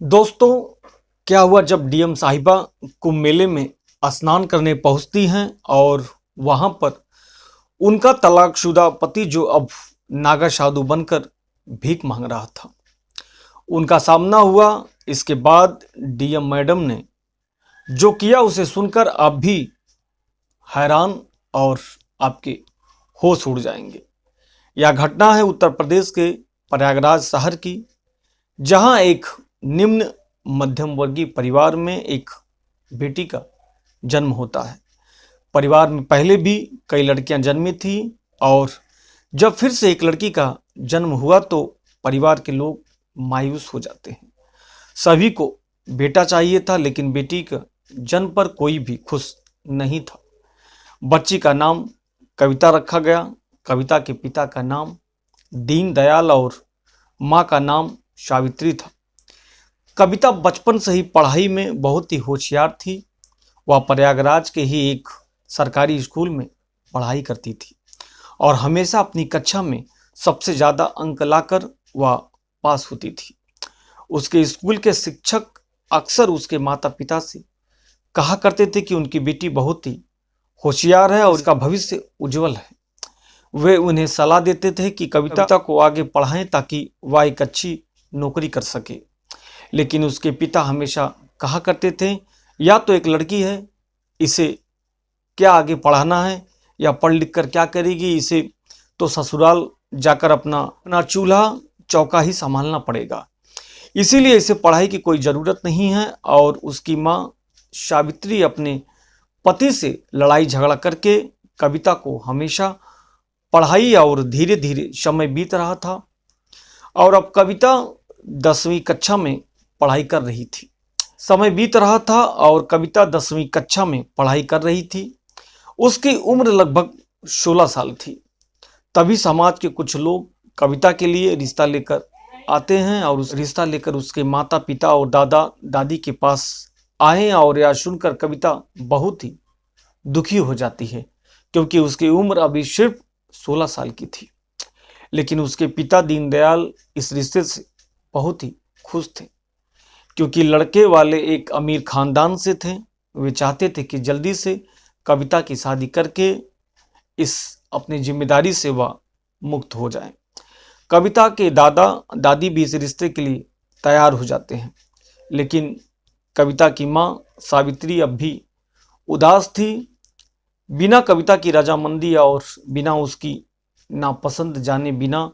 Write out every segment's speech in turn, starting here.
दोस्तों, क्या हुआ जब डीएम साहिबा कुंभ मेले में स्नान करने पहुंचती हैं और वहां पर उनका तलाकशुदा पति जो अब नागा साधु बनकर भीख मांग रहा था, उनका सामना हुआ। इसके बाद डीएम मैडम ने जो किया उसे सुनकर आप भी हैरान और आपके होश उड़ जाएंगे। यह घटना है उत्तर प्रदेश के प्रयागराज शहर की, जहां एक निम्न मध्यम वर्गीय परिवार में एक बेटी का जन्म होता है। परिवार में पहले भी कई लड़कियां जन्मी थी और जब फिर से एक लड़की का जन्म हुआ तो परिवार के लोग मायूस हो जाते हैं। सभी को बेटा चाहिए था, लेकिन बेटी का जन्म पर कोई भी खुश नहीं था। बच्ची का नाम कविता रखा गया। कविता के पिता का नाम दीनदयाल और माँ का नाम सावित्री था। कविता बचपन से ही पढ़ाई में बहुत ही होशियार थी। वह प्रयागराज के ही एक सरकारी स्कूल में पढ़ाई करती थी और हमेशा अपनी कक्षा में सबसे ज़्यादा अंक लाकर वह पास होती थी। उसके स्कूल के शिक्षक अक्सर उसके माता पिता से कहा करते थे कि उनकी बेटी बहुत ही होशियार है और उसका भविष्य उज्जवल है। वे उन्हें सलाह देते थे कि कविता को आगे पढ़ाएं ताकि वह एक अच्छी नौकरी कर सके। लेकिन उसके पिता हमेशा कहा करते थे, या तो एक लड़की है, इसे क्या आगे पढ़ाना है, या पढ़ लिख कर क्या करेगी, इसे तो ससुराल जाकर अपना चूल्हा चौका ही संभालना पड़ेगा, इसीलिए इसे पढ़ाई की कोई ज़रूरत नहीं है। और उसकी माँ सावित्री अपने पति से लड़ाई झगड़ा करके कविता को हमेशा पढ़ाई और धीरे धीरे समय बीत रहा था और अब कविता 10वीं कक्षा में पढ़ाई कर रही थी। समय बीत रहा था और कविता 10वीं कक्षा में पढ़ाई कर रही थी। उसकी उम्र लगभग 16 साल थी। तभी समाज के कुछ लोग कविता के लिए रिश्ता लेकर आते हैं और उस रिश्ता लेकर उसके माता पिता और दादा दादी के पास आए और यह सुनकर कविता बहुत ही दुखी हो जाती है, क्योंकि उसकी उम्र अभी सिर्फ 16 साल की थी। लेकिन उसके पिता दीनदयाल इस रिश्ते से बहुत ही खुश थे, क्योंकि लड़के वाले एक अमीर खानदान से थे। वे चाहते थे कि जल्दी से कविता की शादी करके इस अपनी जिम्मेदारी से वह मुक्त हो जाए। कविता के दादा दादी भी इस रिश्ते के लिए तैयार हो जाते हैं, लेकिन कविता की माँ सावित्री अब भी उदास थी। बिना कविता की रजामंदी और बिना उसकी नापसंद जाने बिना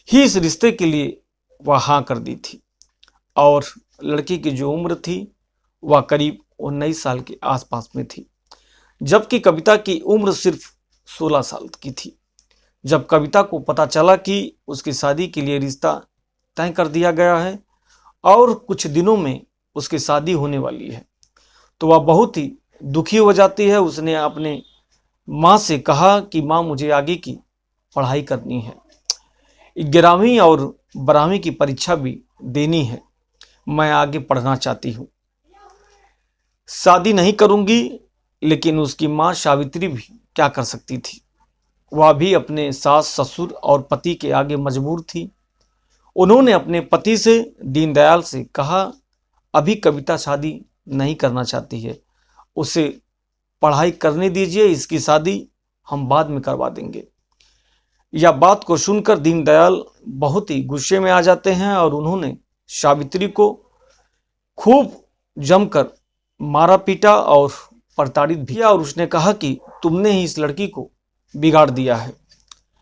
ही इस रिश्ते के लिए वह हाँ कर दी थी। और लड़की की जो उम्र थी वह करीब 19 साल के आसपास में थी, जबकि कविता की उम्र सिर्फ 16 साल की थी। जब कविता को पता चला कि उसकी शादी के लिए रिश्ता तय कर दिया गया है और कुछ दिनों में उसकी शादी होने वाली है, तो वह बहुत ही दुखी हो जाती है। उसने अपने माँ से कहा कि माँ, मुझे आगे की पढ़ाई करनी है, 11वीं और 12वीं की परीक्षा भी देनी है, मैं आगे पढ़ना चाहती हूँ, शादी नहीं करूँगी। लेकिन उसकी माँ सावित्री भी क्या कर सकती थी, वह भी अपने सास ससुर और पति के आगे मजबूर थी। उन्होंने अपने पति से दीनदयाल से कहा, अभी कविता शादी नहीं करना चाहती है, उसे पढ़ाई करने दीजिए, इसकी शादी हम बाद में करवा देंगे। यह बात को सुनकर दीनदयाल बहुत ही गुस्से में आ जाते हैं और उन्होंने सावित्री को खूब जमकर मारा पीटा और प्रताड़ित भी किया। और उसने कहा कि तुमने ही इस लड़की को बिगाड़ दिया है,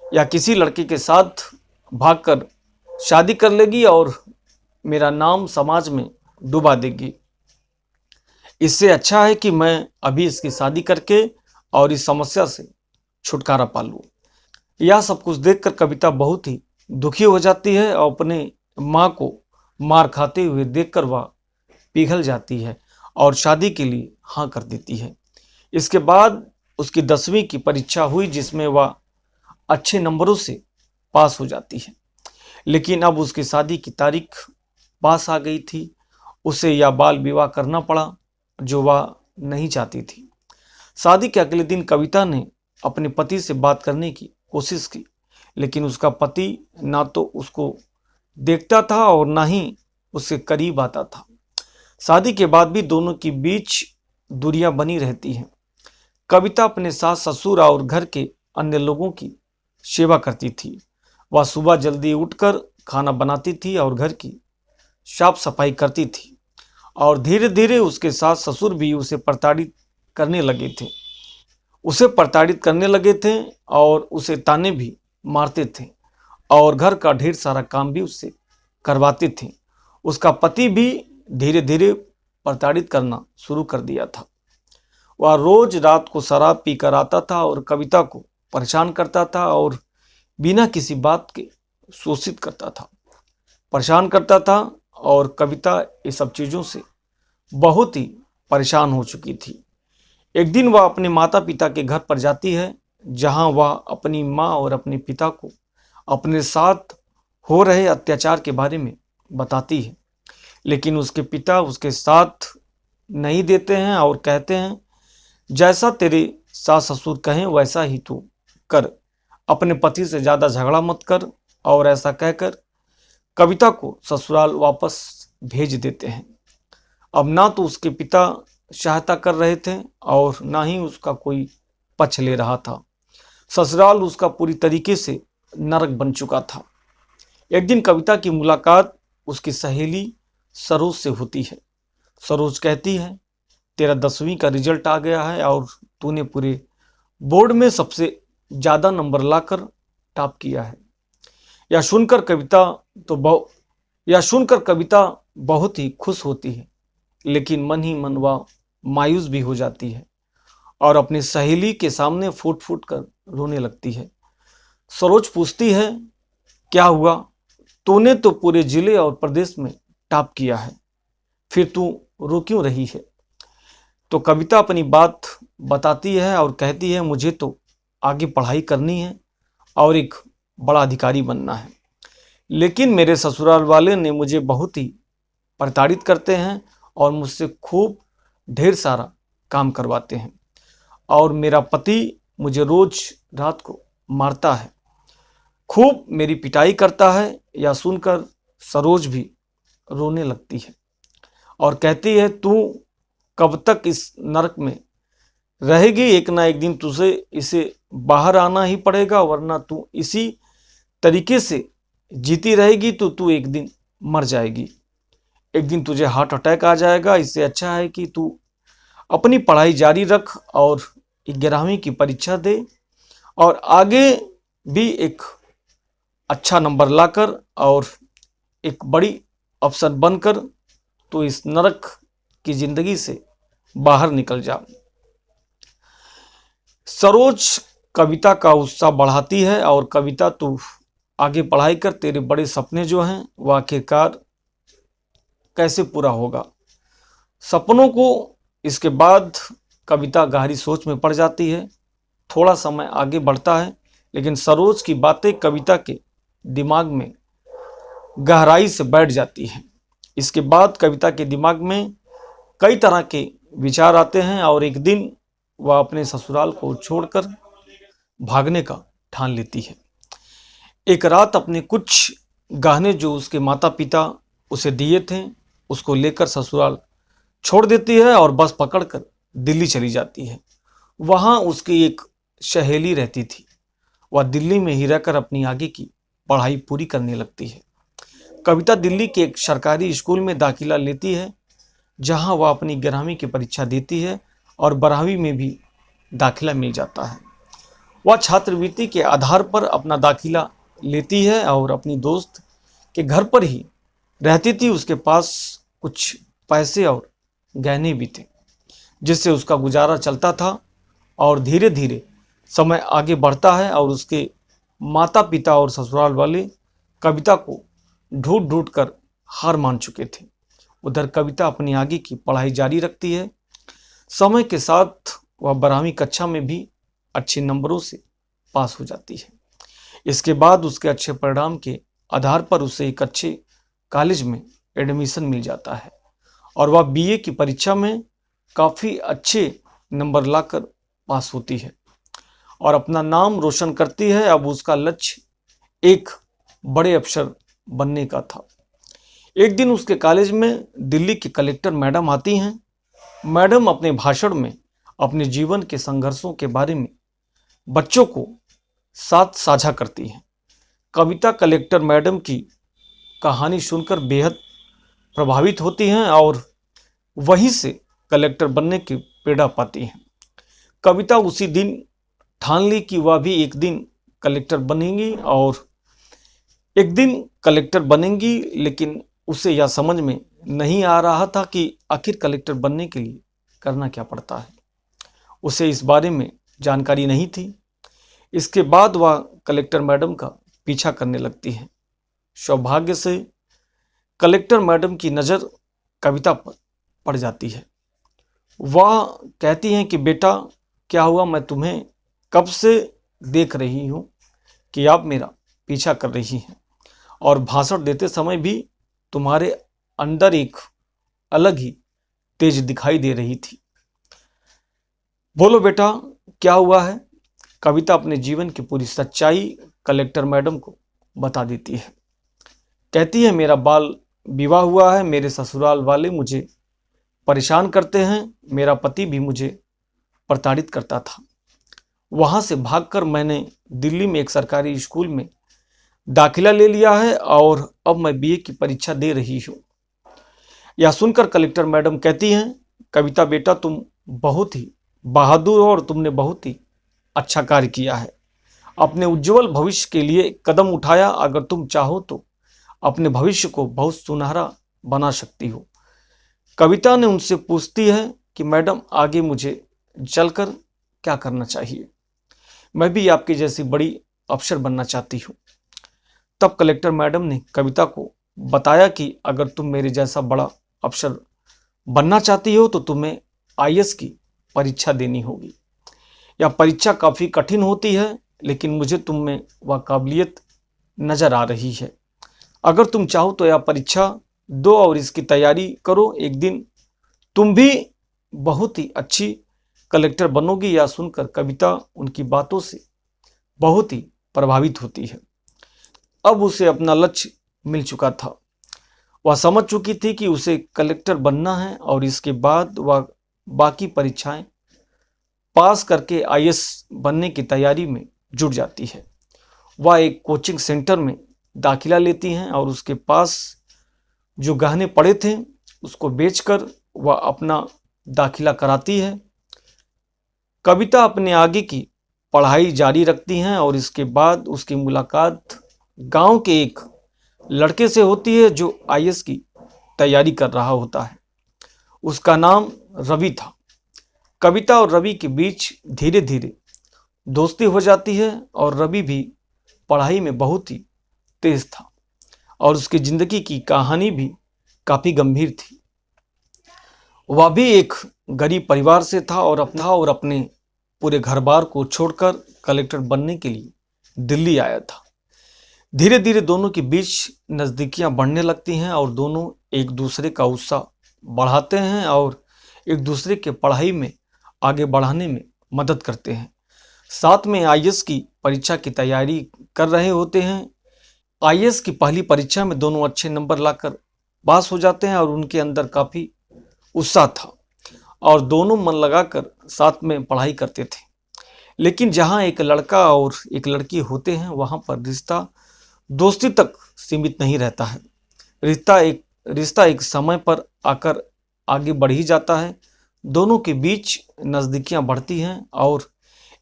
या किसी लड़के के साथ भागकर शादी कर लेगी और मेरा नाम समाज में डुबा देगी। इससे अच्छा है कि मैं अभी इसकी शादी करके और इस समस्या से छुटकारा पा लूँ। यह सब कुछ देखकर कविता बहुत ही दुखी हो जाती है और अपने माँ को मार खाते हुए देखकर वह पिघल जाती है और शादी के लिए हाँ कर देती है। इसके बाद उसकी 10वीं की परीक्षा हुई, जिसमें वह अच्छे नंबरों से पास हो जाती है। लेकिन अब उसकी शादी की तारीख पास आ गई थी। उसे यह बाल विवाह करना पड़ा, जो वह नहीं चाहती थी। शादी के अगले दिन कविता ने अपने पति से बात करने की कोशिश की, लेकिन उसका पति ना तो उसको देखता था और ना ही उसके करीब आता था। शादी के बाद भी दोनों के बीच दूरियां बनी रहती हैं। कविता अपने सास ससुर और घर के अन्य लोगों की सेवा करती थी। वह सुबह जल्दी उठकर खाना बनाती थी और घर की साफ सफाई करती थी, और धीरे धीरे उसके सास ससुर भी उसे प्रताड़ित करने लगे थे और उसे ताने भी मारते थे और घर का ढेर सारा काम भी उससे करवाते थे। उसका पति भी धीरे धीरे प्रताड़ित करना शुरू कर दिया था। वह रोज रात को शराब पीकर आता था और कविता को परेशान करता था और बिना किसी बात के शोषित करता था, परेशान करता था। और कविता ये सब चीज़ों से बहुत ही परेशान हो चुकी थी। एक दिन वह अपने माता पिता के घर पर जाती है, जहां वह अपनी माँ और अपने पिता को अपने साथ हो रहे अत्याचार के बारे में बताती है। लेकिन उसके पिता उसके साथ नहीं देते हैं और कहते हैं, जैसा तेरे सास ससुर कहें वैसा ही तू कर, अपने पति से ज़्यादा झगड़ा मत कर। और ऐसा कहकर कविता को ससुराल वापस भेज देते हैं। अब ना तो उसके पिता सहायता कर रहे थे और ना ही उसका कोई पक्ष ले रहा था। ससुराल उसका पूरी तरीके से नरक बन चुका था। एक दिन कविता की मुलाकात उसकी सहेली सरोज से होती है। सरोज कहती है, तेरा 10वीं का रिजल्ट आ गया है और तूने पूरे बोर्ड में सबसे ज़्यादा नंबर लाकर टॉप किया है। यह सुनकर कविता बहुत ही खुश होती है, लेकिन मन ही मन वह मायूस भी हो जाती है और अपनी सहेली के सामने फूट फूट कर रोने लगती है। सरोज पूछती है, क्या हुआ? तूने तो पूरे जिले और प्रदेश में टॉप किया है, फिर तू रो क्यों रही है? तो कविता अपनी बात बताती है और कहती है, मुझे तो आगे पढ़ाई करनी है और एक बड़ा अधिकारी बनना है, लेकिन मेरे ससुराल वाले ने मुझे बहुत ही प्रताड़ित करते हैं और मुझसे खूब ढेर सारा काम करवाते हैं और मेरा पति मुझे रोज रात को मारता है, खूब मेरी पिटाई करता है। यह सुनकर सरोज भी रोने लगती है और कहती है, तू कब तक इस नरक में रहेगी? एक ना एक दिन तुझे इसे बाहर आना ही पड़ेगा, वरना तू इसी तरीके से जीती रहेगी तो तू एक दिन मर जाएगी। एक दिन तुझे हार्ट अटैक आ जाएगा। इससे अच्छा है कि तू अपनी पढ़ाई जारी रख और 11वीं की परीक्षा दे और आगे भी एक अच्छा नंबर लाकर और एक बड़ी अफसर बनकर तो इस नरक की जिंदगी से बाहर निकल जा। सरोज कविता का उत्साह बढ़ाती है और कविता तू आगे पढ़ाई कर, तेरे बड़े सपने जो हैं वो आखिरकार कैसे पूरा होगा। सपनों को इसके बाद कविता गहरी सोच में पड़ जाती है। थोड़ा समय आगे बढ़ता है, लेकिन सरोज की बातें कविता के दिमाग में गहराई से बैठ जाती हैं। इसके बाद कविता के दिमाग में कई तरह के विचार आते हैं और एक दिन वह अपने ससुराल को छोड़कर भागने का ठान लेती है। एक रात अपने कुछ गहने जो उसके माता पिता उसे दिए थे उसको लेकर ससुराल छोड़ देती है और बस पकड़कर दिल्ली चली जाती है। वहाँ उसकी एक सहेली रहती थी। वह दिल्ली में ही रहकर अपनी आगे की पढ़ाई पूरी करने लगती है। कविता दिल्ली के एक सरकारी स्कूल में दाखिला लेती है, जहाँ वह अपनी 11वीं की परीक्षा देती है और 12वीं में भी दाखिला मिल जाता है। वह छात्रवृत्ति के आधार पर अपना दाखिला लेती है और अपनी दोस्त के घर पर ही रहती थी। उसके पास कुछ पैसे और गहने भी थे, जिससे उसका गुजारा चलता था। और धीरे धीरे समय आगे बढ़ता है और उसके माता पिता और ससुराल वाले कविता को ढूंढ ढूंढ कर हार मान चुके थे। उधर कविता अपनी आगे की पढ़ाई जारी रखती है। समय के साथ वह 12वीं कक्षा में भी अच्छे नंबरों से पास हो जाती है। इसके बाद उसके अच्छे परिणाम के आधार पर उसे एक अच्छे कॉलेज में एडमिशन मिल जाता है और वह बीए की परीक्षा में काफ़ी अच्छे नंबर लाकर पास होती है और अपना नाम रोशन करती है। अब उसका लक्ष्य एक बड़े अफसर बनने का था। एक दिन उसके कॉलेज में दिल्ली की कलेक्टर मैडम आती हैं। मैडम अपने भाषण में अपने जीवन के संघर्षों के बारे में बच्चों को साथ साझा करती हैं। कविता कलेक्टर मैडम की कहानी सुनकर बेहद प्रभावित होती हैं और वहीं से कलेक्टर बनने की प्रेरणा पाती हैं। कविता उसी दिन ठान ली कि वह भी एक दिन कलेक्टर बनेंगी और एक दिन कलेक्टर बनेंगी, लेकिन उसे यह समझ में नहीं आ रहा था कि आखिर कलेक्टर बनने के लिए करना क्या पड़ता है। उसे इस बारे में जानकारी नहीं थी। इसके बाद वह कलेक्टर मैडम का पीछा करने लगती है। सौभाग्य से कलेक्टर मैडम की नज़र कविता पर पड़ जाती है। वह कहती हैं कि बेटा क्या हुआ, मैं तुम्हें कब से देख रही हूँ कि आप मेरा पीछा कर रही हैं और भाषण देते समय भी तुम्हारे अंदर एक अलग ही तेज दिखाई दे रही थी। बोलो बेटा क्या हुआ है। कविता अपने जीवन की पूरी सच्चाई कलेक्टर मैडम को बता देती है। कहती है मेरा बाल विवाह हुआ है, मेरे ससुराल वाले मुझे परेशान करते हैं, मेरा पति भी मुझे प्रताड़ित करता था। वहाँ से भागकर मैंने दिल्ली में एक सरकारी स्कूल में दाखिला ले लिया है और अब मैं बीए की परीक्षा दे रही हूँ। यह सुनकर कलेक्टर मैडम कहती हैं कविता बेटा तुम बहुत ही बहादुर हो और तुमने बहुत ही अच्छा कार्य किया है। अपने उज्जवल भविष्य के लिए कदम उठाया। अगर तुम चाहो तो अपने भविष्य को बहुत सुनहरा बना सकती हो। कविता ने उनसे पूछती है कि मैडम आगे मुझे चलकर क्या करना चाहिए। मैं भी आपकी जैसी बड़ी अफसर बनना चाहती हूँ। तब कलेक्टर मैडम ने कविता को बताया कि अगर तुम मेरे जैसा बड़ा अफसर बनना चाहती हो तो तुम्हें आईएएस की परीक्षा देनी होगी। यह परीक्षा काफ़ी कठिन होती है, लेकिन मुझे तुम में वह काबिलियत नज़र आ रही है। अगर तुम चाहो तो यह परीक्षा दो और इसकी तैयारी करो। एक दिन तुम भी बहुत ही अच्छी कलेक्टर बनोगी। यह सुनकर कविता उनकी बातों से बहुत ही प्रभावित होती है। अब उसे अपना लक्ष्य मिल चुका था। वह समझ चुकी थी कि उसे कलेक्टर बनना है और इसके बाद वह बाकी परीक्षाएं पास करके आईएएस बनने की तैयारी में जुट जाती है। वह एक कोचिंग सेंटर में दाखिला लेती हैं और उसके पास जो गहने पड़े थे उसको बेचकर वह अपना दाखिला कराती है। कविता अपने आगे की पढ़ाई जारी रखती हैं और इसके बाद उसकी मुलाकात गांव के एक लड़के से होती है जो आईएएस की तैयारी कर रहा होता है। उसका नाम रवि था। कविता और रवि के बीच धीरे धीरे दोस्ती हो जाती है और रवि भी पढ़ाई में बहुत ही तेज था और उसकी जिंदगी की कहानी भी काफ़ी गंभीर थी। वह भी एक गरीब परिवार से था और अपने पूरे घर बार को छोड़कर कलेक्टर बनने के लिए दिल्ली आया था। धीरे धीरे दोनों के बीच नज़दीकियां बढ़ने लगती हैं और दोनों एक दूसरे का उत्साह बढ़ाते हैं और एक दूसरे के पढ़ाई में आगे बढ़ाने में मदद करते हैं। साथ में आईएएस की परीक्षा की तैयारी कर रहे होते हैं। आईएएस की पहली परीक्षा में दोनों अच्छे नंबर लाकर पास हो जाते हैं और उनके अंदर काफ़ी उत्साह था और दोनों मन लगाकर साथ में पढ़ाई करते थे। लेकिन जहां एक लड़का और एक लड़की होते हैं वहां पर रिश्ता दोस्ती तक सीमित नहीं रहता है। रिश्ता एक समय पर आकर आगे बढ़ ही जाता है। दोनों के बीच नज़दीकियां बढ़ती हैं और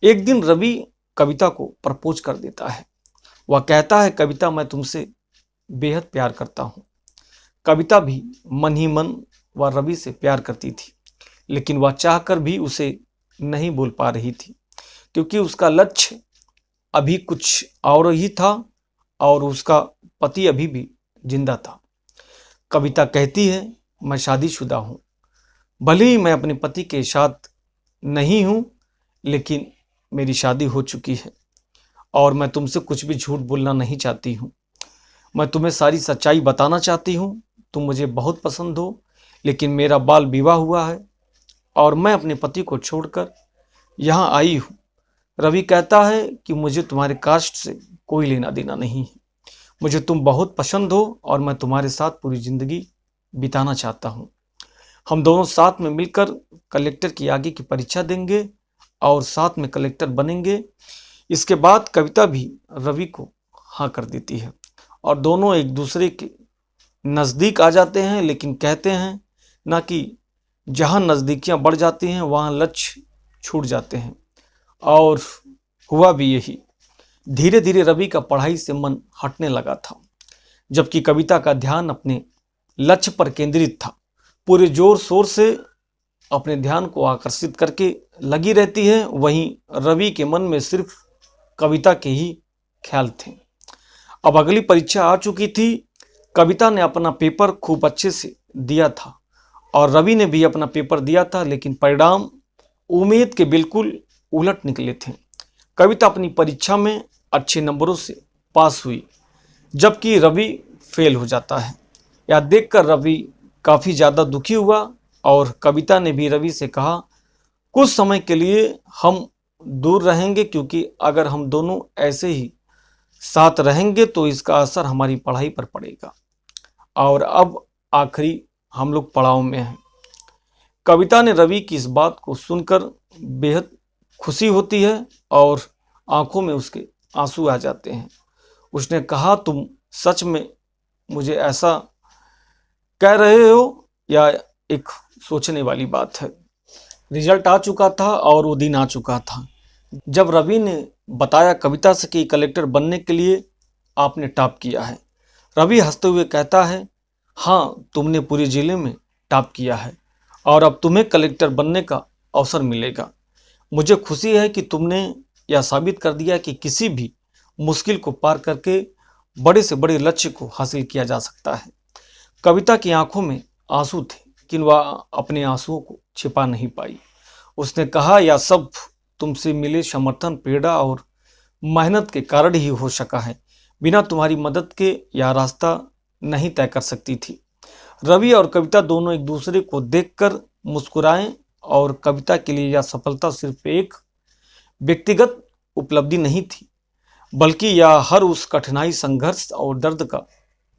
एक दिन रवि कविता को प्रपोज कर देता है। वह कहता है कविता मैं तुमसे बेहद प्यार करता हूँ। कविता भी मन ही मन वह रवि से प्यार करती थी, लेकिन वह चाहकर भी उसे नहीं बोल पा रही थी क्योंकि उसका लक्ष्य अभी कुछ और ही था और उसका पति अभी भी जिंदा था। कविता कहती है मैं शादीशुदा हूँ, भले ही मैं अपने पति के साथ नहीं हूँ, लेकिन मेरी शादी हो चुकी है और मैं तुमसे कुछ भी झूठ बोलना नहीं चाहती हूँ। मैं तुम्हें सारी सच्चाई बताना चाहती हूँ। तुम मुझे बहुत पसंद हो, लेकिन मेरा बाल विवाह हुआ है और मैं अपने पति को छोड़कर यहाँ आई हूँ। रवि कहता है कि मुझे तुम्हारे कास्ट से कोई लेना देना नहीं है। मुझे तुम बहुत पसंद हो और मैं तुम्हारे साथ पूरी जिंदगी बिताना चाहता हूँ। हम दोनों साथ में मिलकर कलेक्टर की आगे की परीक्षा देंगे और साथ में कलेक्टर बनेंगे। इसके बाद कविता भी रवि को हाँ कर देती है और दोनों एक दूसरे के नज़दीक आ जाते हैं, लेकिन कहते हैं ना कि जहाँ नज़दीकियाँ बढ़ जाती हैं वहाँ लक्ष्य छूट जाते हैं। और हुआ भी यही। धीरे धीरे रवि का पढ़ाई से मन हटने लगा था, जबकि कविता का ध्यान अपने लक्ष्य पर केंद्रित था। पूरे जोर शोर से अपने ध्यान को आकर्षित करके लगी रहती है। वहीं रवि के मन में सिर्फ कविता के ही ख्याल थे। अब अगली परीक्षा आ चुकी थी। कविता ने अपना पेपर खूब अच्छे से दिया था और रवि ने भी अपना पेपर दिया था, लेकिन परिणाम उम्मीद के बिल्कुल उलट निकले थे। कविता अपनी परीक्षा में अच्छे नंबरों से पास हुई, जबकि रवि फेल हो जाता है। यह देखकर रवि काफ़ी ज़्यादा दुखी हुआ और कविता ने भी रवि से कहा, कुछ समय के लिए हम दूर रहेंगे, क्योंकि अगर हम दोनों ऐसे ही साथ रहेंगे तो इसका असर हमारी पढ़ाई पर पड़ेगा। और अब आखिरी हम लोग पड़ाव में हैं। कविता ने रवि की इस बात को सुनकर बेहद खुशी होती है और आंखों में उसके आंसू आ जाते हैं। उसने कहा, तुम सच में मुझे ऐसा कह रहे हो या एक सोचने वाली बात है। रिजल्ट आ चुका था और वो दिन आ चुका था जब रवि ने बताया कविता से कि कलेक्टर बनने के लिए आपने टॉप किया है। रवि हंसते हुए कहता है, हाँ, तुमने पूरे जिले में टॉप किया है और अब तुम्हें कलेक्टर बनने का अवसर मिलेगा। मुझे खुशी है कि तुमने यह साबित कर दिया कि किसी भी मुश्किल को पार करके बड़े से बड़े लक्ष्य को हासिल किया जा सकता है। कविता की आंखों में आंसू थे, लेकिन वह अपने आंसुओं को छिपा नहीं पाई। उसने कहा, यह सब तुमसे मिले समर्थन, प्रेरणा और मेहनत के कारण ही हो सका है। बिना तुम्हारी मदद के यह रास्ता नहीं तय कर सकती थी। रवि और कविता दोनों एक दूसरे को देखकर मुस्कुराए और कविता के लिए यह सफलता सिर्फ एक व्यक्तिगत उपलब्धि नहीं थी, बल्कि यह हर उस कठिनाई, संघर्ष और दर्द का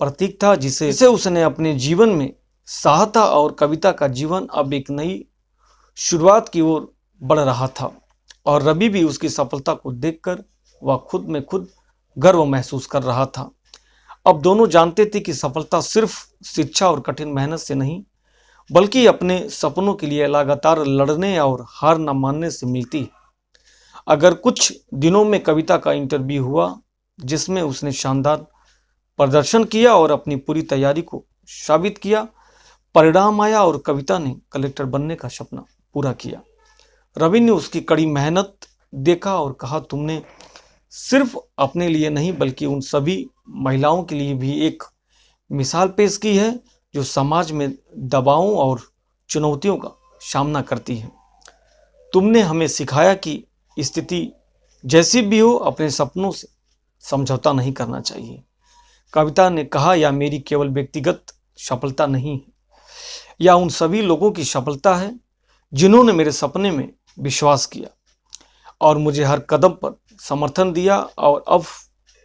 प्रतीक था जिसे उसने अपने जीवन में सहा था। और कविता का जीवन अब एक नई शुरुआत की ओर बढ़ रहा था और रवि भी उसकी सफलता को देखकर वह खुद में खुद गर्व महसूस कर रहा था। अब दोनों जानते थे कि सफलता सिर्फ शिक्षा और कठिन मेहनत से नहीं, बल्कि अपने सपनों के लिए लगातार लड़ने और हार न मानने से मिलती है। अगर कुछ दिनों में कविता का इंटरव्यू हुआ, जिसमें उसने शानदार प्रदर्शन किया और अपनी पूरी तैयारी को साबित किया। परिणाम आया और कविता ने कलेक्टर बनने का सपना पूरा किया। रवि ने उसकी कड़ी मेहनत देखा और कहा, तुमने सिर्फ अपने लिए नहीं बल्कि उन सभी महिलाओं के लिए भी एक मिसाल पेश की है जो समाज में दबावों और चुनौतियों का सामना करती हैं। तुमने हमें सिखाया कि स्थिति जैसी भी हो, अपने सपनों से समझौता नहीं करना चाहिए। कविता ने कहा, यह मेरी केवल व्यक्तिगत सफलता नहीं है, यह उन सभी लोगों की सफलता है जिन्होंने मेरे सपने में विश्वास किया और मुझे हर कदम पर समर्थन दिया। और अब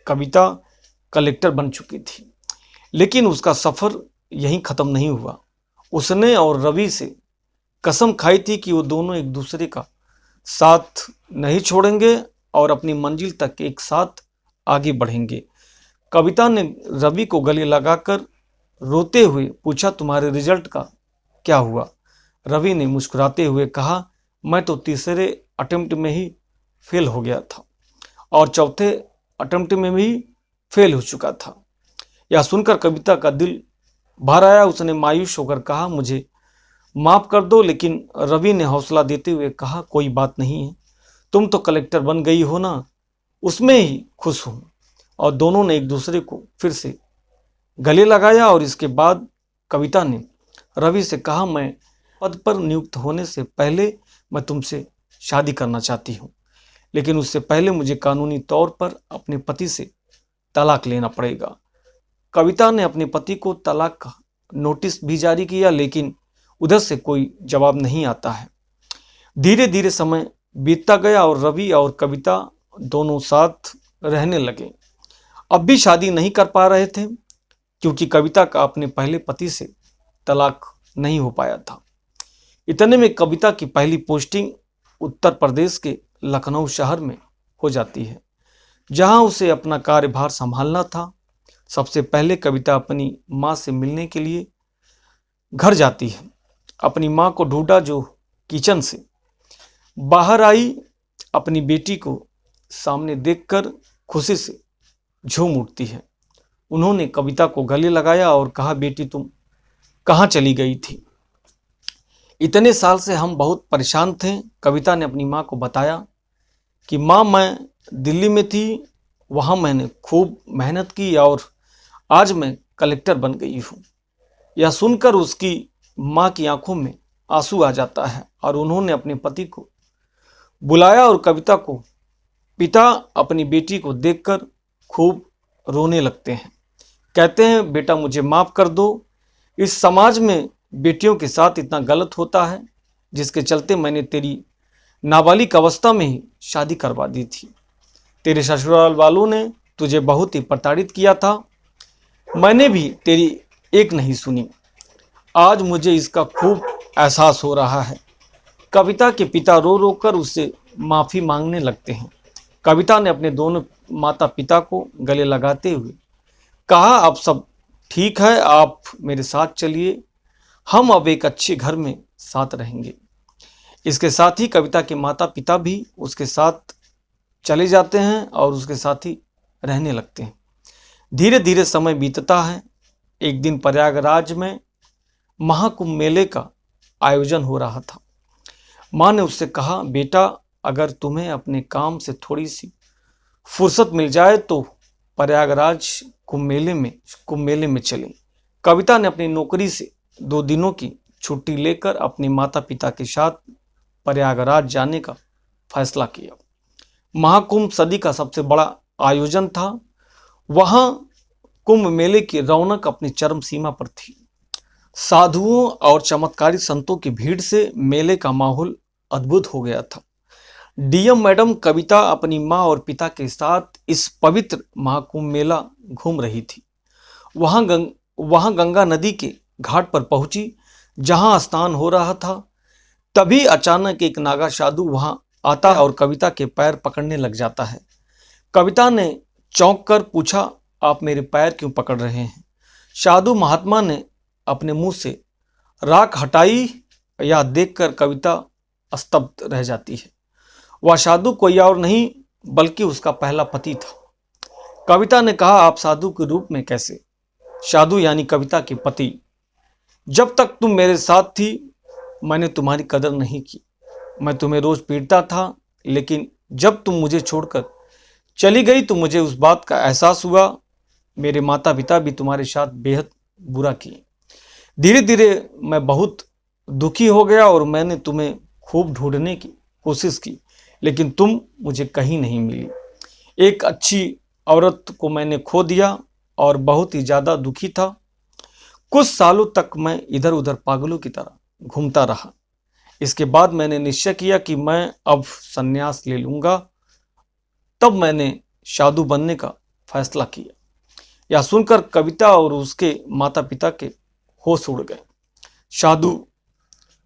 कविता कलेक्टर बन चुकी थी, लेकिन उसका सफ़र यहीं ख़त्म नहीं हुआ। उसने और रवि से कसम खाई थी कि वो दोनों एक दूसरे का साथ नहीं छोड़ेंगे और अपनी मंजिल तक एक साथ आगे बढ़ेंगे। कविता ने रवि को गले लगाकर रोते हुए पूछा, तुम्हारे रिजल्ट का क्या हुआ? रवि ने मुस्कुराते हुए कहा, मैं तो तीसरे अटेम्प्ट में ही फेल हो गया था और चौथे अटेम्प्ट में भी फेल हो चुका था। यह सुनकर कविता का दिल भर आया। उसने मायूस होकर कहा, मुझे माफ़ कर दो। लेकिन रवि ने हौसला देते हुए कहा, कोई बात नहीं है, तुम तो कलेक्टर बन गई हो ना, उसमें ही खुश हूँ। और दोनों ने एक दूसरे को फिर से गले लगाया और इसके बाद कविता ने रवि से कहा, मैं पद पर नियुक्त होने से पहले मैं तुमसे शादी करना चाहती हूँ, लेकिन उससे पहले मुझे कानूनी तौर पर अपने पति से तलाक लेना पड़ेगा। कविता ने अपने पति को तलाक का नोटिस भी जारी किया, लेकिन उधर से कोई जवाब नहीं आता है। धीरे धीरे समय बीतता गया और रवि और कविता दोनों साथ रहने लगे। अब भी शादी नहीं कर पा रहे थे क्योंकि कविता का अपने पहले पति से तलाक नहीं हो पाया था। इतने में कविता की पहली पोस्टिंग उत्तर प्रदेश के लखनऊ शहर में हो जाती है, जहां उसे अपना कार्यभार संभालना था। सबसे पहले कविता अपनी माँ से मिलने के लिए घर जाती है। अपनी माँ को ढूंढा जो किचन से बाहर आई। अपनी बेटी को सामने देखकर खुशी से झूम उठती है। उन्होंने कविता को गले लगाया और कहा, बेटी तुम कहाँ चली गई थी? इतने साल से हम बहुत परेशान थे। कविता ने अपनी माँ को बताया कि माँ, मैं दिल्ली में थी, वहाँ मैंने खूब मेहनत की और आज मैं कलेक्टर बन गई हूँ। यह सुनकर उसकी माँ की आंखों में आंसू आ जाता है और उन्होंने अपने पति को बुलाया और कविता को पिता अपनी बेटी को देखकर खूब रोने लगते हैं। कहते हैं, बेटा मुझे माफ़ कर दो, इस समाज में बेटियों के साथ इतना गलत होता है जिसके चलते मैंने तेरी नाबालिग अवस्था में ही शादी करवा दी थी। तेरे ससुराल वालों ने तुझे बहुत ही प्रताड़ित किया था, मैंने भी तेरी एक नहीं सुनी। आज मुझे इसका खूब एहसास हो रहा है। कविता के पिता रो रो कर उससे माफ़ी मांगने लगते हैं। कविता ने अपने दोनों माता पिता को गले लगाते हुए कहा, अब सब ठीक है, आप मेरे साथ चलिए, हम अब एक अच्छे घर में साथ रहेंगे। इसके साथ ही कविता के माता पिता भी उसके साथ चले जाते हैं और उसके साथ ही रहने लगते हैं। धीरे धीरे समय बीतता है। एक दिन प्रयागराज में महाकुंभ मेले का आयोजन हो रहा था। माँ ने उससे कहा, बेटा अगर तुम्हें अपने काम से थोड़ी सी फुर्सत मिल जाए तो प्रयागराज कुंभ मेले में चलें। कविता ने अपनी नौकरी से 2 दिनों की छुट्टी लेकर अपने माता पिता के साथ प्रयागराज जाने का फैसला किया। महाकुंभ सदी का सबसे बड़ा आयोजन था। वहाँ कुंभ मेले की रौनक अपनी चरम सीमा पर थी। साधुओं और चमत्कारी संतों की भीड़ से मेले का माहौल अद्भुत हो गया था। डीएम मैडम कविता अपनी माँ और पिता के साथ इस पवित्र महाकुंभ मेला घूम रही थी। वहाँ गंगा नदी के घाट पर पहुंची जहां स्नान हो रहा था। तभी अचानक एक नागा साधु वहां आता है और कविता के पैर पकड़ने लग जाता है। कविता ने चौंक कर पूछा, आप मेरे पैर क्यों पकड़ रहे हैं? साधु महात्मा ने अपने मुंह से राख हटाई। यह देखकर कविता स्तब्ध रह जाती है। वह साधु कोई और नहीं बल्कि उसका पहला पति था। कविता ने कहा, आप साधु के रूप में कैसे? साधु यानी कविता के पति, जब तक तुम मेरे साथ थी मैंने तुम्हारी कदर नहीं की। मैं तुम्हें रोज पीटता था, लेकिन जब तुम मुझे छोड़कर चली गई तो मुझे उस बात का एहसास हुआ। मेरे माता पिता भी तुम्हारे साथ बेहद बुरा किए। धीरे धीरे मैं बहुत दुखी हो गया और मैंने तुम्हें खूब ढूंढने की कोशिश की, लेकिन तुम मुझे कहीं नहीं मिली। एक अच्छी औरत को मैंने खो दिया और बहुत ही ज़्यादा दुखी था। कुछ सालों तक मैं इधर उधर पागलों की तरह घूमता रहा। इसके बाद मैंने निश्चय किया कि मैं अब संन्यास ले लूँगा। तब मैंने साधु बनने का फैसला किया। यह सुनकर कविता और उसके माता पिता के होश उड़ गए।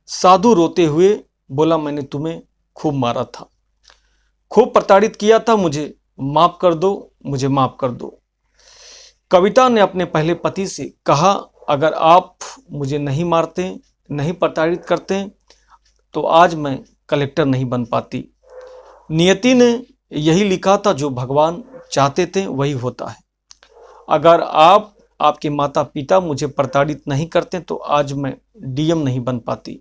साधु रोते हुए बोला, मैंने तुम्हें खूब मारा था, खूब प्रताड़ित किया था, मुझे माफ कर दो, मुझे माफ कर दो। कविता ने अपने पहले पति से कहा, अगर आप मुझे नहीं मारते, नहीं प्रताड़ित करते तो आज मैं कलेक्टर नहीं बन पाती। नियति ने यही लिखा था, जो भगवान चाहते थे वही होता है। अगर आपके माता पिता मुझे प्रताड़ित नहीं करते तो आज मैं डीएम नहीं बन पाती।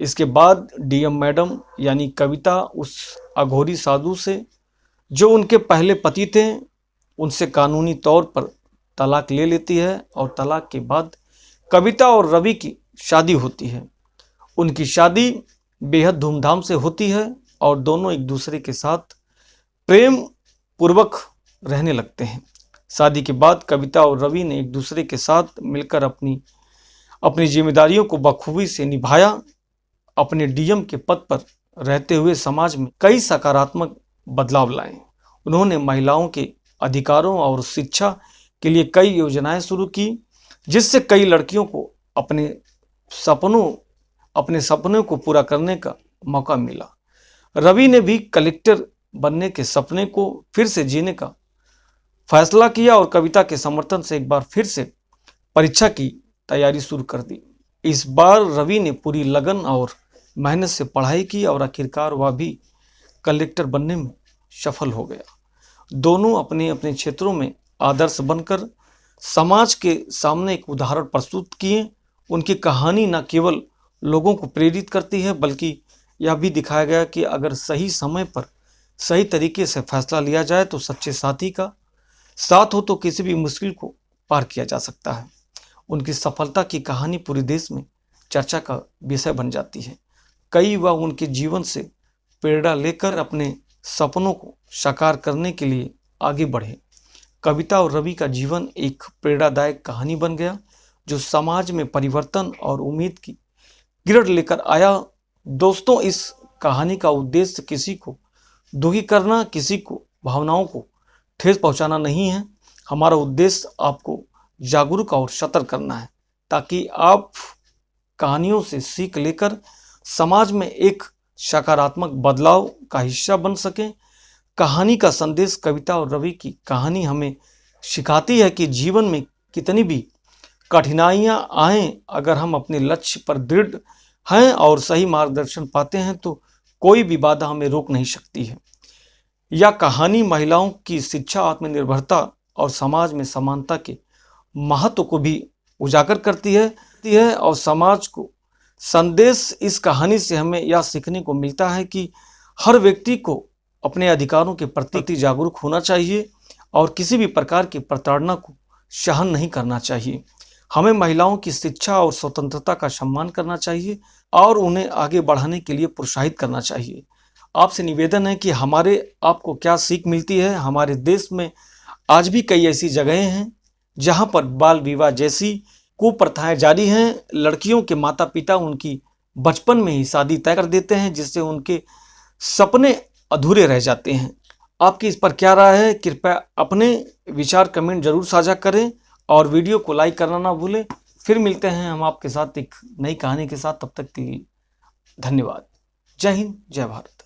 इसके बाद डीएम मैडम यानी कविता उस अघोरी साधु से, जो उनके पहले पति थे, उनसे कानूनी तौर पर तलाक ले लेती है और तलाक के बाद कविता और रवि की शादी होती है। उनकी शादी बेहद धूमधाम से होती है और दोनों एक दूसरे के साथ प्रेम पूर्वक रहने लगते हैं। शादी के बाद कविता और रवि ने एक दूसरे के साथ मिलकर अपनी जिम्मेदारियों को बखूबी से निभाया। अपने डीएम के पद पर रहते हुए समाज में कई सकारात्मक बदलाव लाए। उन्होंने महिलाओं के अधिकारों और शिक्षा के लिए कई योजनाएं शुरू की, जिससे कई लड़कियों को अपने सपनों को पूरा करने का मौका मिला। रवि ने भी कलेक्टर बनने के सपने को फिर से जीने का फैसला किया और कविता के समर्थन से एक बार फिर से परीक्षा की तैयारी शुरू कर दी। इस बार रवि ने पूरी लगन और मेहनत से पढ़ाई की और आखिरकार वह भी कलेक्टर बनने में सफल हो गया। दोनों अपने अपने क्षेत्रों में आदर्श बनकर समाज के सामने एक उदाहरण प्रस्तुत किए। उनकी कहानी न केवल लोगों को प्रेरित करती है, बल्कि यह भी दिखाया गया कि अगर सही समय पर सही तरीके से फैसला लिया जाए तो सच्चे साथी का साथ हो तो किसी भी मुश्किल को पार किया जा सकता है। उनकी सफलता की कहानी पूरे देश में चर्चा का विषय बन जाती है। कई युवा उनके जीवन से प्रेरणा लेकर अपने सपनों को साकार करने के लिए आगे बढ़े। कविता और रवि का जीवन एक प्रेरणादायक कहानी बन गया, जो समाज में परिवर्तन और उम्मीद की किरण लेकर आया। दोस्तों, इस कहानी का उद्देश्य किसी को दुखी करना, किसी को भावनाओं को ठेस पहुंचाना नहीं है। हमारा उद्देश्य आपको जागरूक और सतर्क करना है, ताकि आप कहानियों से सीख लेकर समाज में एक सकारात्मक बदलाव का हिस्सा बन सकें। कहानी का संदेश कविता और रवि की कहानी हमें सिखाती है कि जीवन में कितनी भी कठिनाइयां आएं, अगर हम अपने लक्ष्य पर दृढ़ हैं और सही मार्गदर्शन पाते हैं तो कोई भी बाधा हमें रोक नहीं सकती है। यह कहानी महिलाओं की शिक्षा, आत्मनिर्भरता और समाज में समानता के महत्व को भी उजागर करती है और समाज को संदेश इस कहानी से हमें यह सीखने को मिलता है कि हर व्यक्ति को अपने अधिकारों के प्रति जागरूक होना चाहिए और किसी भी प्रकार की प्रताड़ना को सहन नहीं करना चाहिए। हमें महिलाओं की शिक्षा और स्वतंत्रता का सम्मान करना चाहिए और उन्हें आगे बढ़ाने के लिए प्रोत्साहित करना चाहिए। आपसे निवेदन है कि हमारे आपको क्या सीख मिलती है। हमारे देश में आज भी कई ऐसी जगहें हैं जहां पर बाल विवाह जैसी कुप्रथाएं जारी हैं। लड़कियों के माता पिता उनकी बचपन में ही शादी तय कर देते हैं, जिससे उनके सपने अधूरे रह जाते हैं। आपकी इस पर क्या राय है? कृपया अपने विचार कमेंट जरूर साझा करें और वीडियो को लाइक करना ना भूलें। फिर मिलते हैं हम आपके साथ एक नई कहानी के साथ। तब तक के लिए धन्यवाद। जय हिंद, जय भारत।